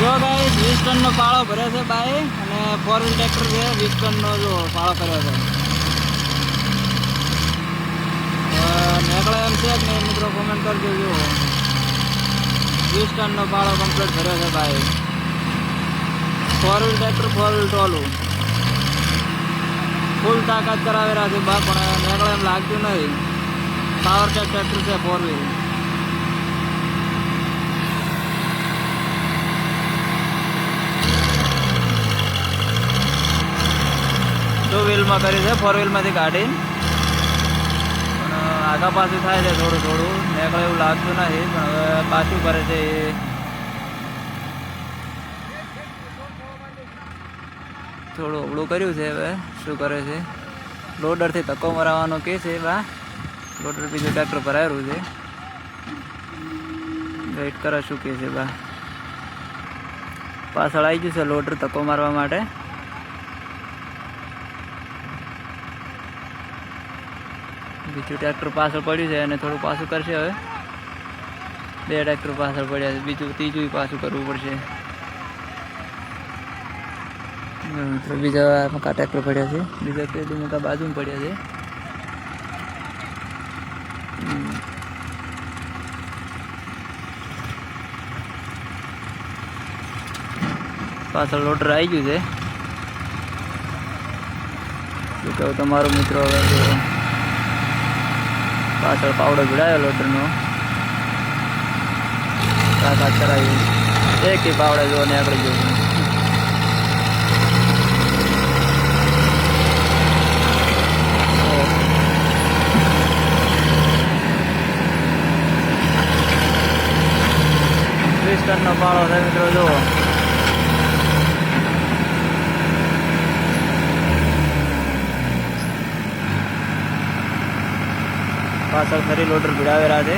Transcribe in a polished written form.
જો ગાઈસ 20 ટનનો પાળો ભર્યો છે બાઈ અને 4 વ્હીલ ટ્રેક્ટર છે 20 ટનનો જો પાળો કર્યો છે. નીકળે એમ છે કે નહીં મિત્રો કોમેન્ટ કરજો. જો 20 ટનનો પાળો કમ્પ્લીટ ભર્યો છે ભાઈ. 4 વ્હીલ ટ્રેક્ટર 4 વ્હીલ ટોલું ફૂલ તાકાત કરાવેલા છે બા, પણ નીકળે એમ લાગતું નહીં. પાવર ટેક ટ્રેક્ટર છે 4 વ્હીલ. ટુ વ્હીલમાં કરી છે 4 વ્હીલમાંથી કાઢીને, પણ આગા પાછું થાય છે થોડું થોડું. નીકળે એવું લાગતું નથી, પણ હવે પાછું કરે છે એ. થોડું અવળું કર્યું છે, હવે શું કરે છે. લોડરથી ધક્કો મરાવવાનો કે છે બા. લોડર બીજું ટ્રેક્ટર ભરાયેલું છે, વેઇટ કરે શું કે છે બા. પાછળ આવી ગયું છે લોડર ધક્કો મારવા માટે. બીજું ટ્રેક્ટર પાછળ પડ્યું છે અને થોડું પાછું કરશે. હવે 2 ટ્રેક્ટર પાછળ પડ્યા છે, બીજું ત્રીજું પાછું કરવું પડશે. બીજા મકા ટ્રેક્ટર પડ્યા છે, બીજા પેલું મકા બાજુમાં પડ્યા છે. પાછળ લોડર આવી ગયું છે. શું કહું તમારો મિત્રો, હવે પાછળ પાવડો ભીડાયો લોડરનો તાકાત કરાવી. એક પાવડા જો નીકળી ગયો. 20 ટનનો પાળો છે મિત્રો. જુઓ પાછળ ફરી લોડર ભીડાવેલા છે.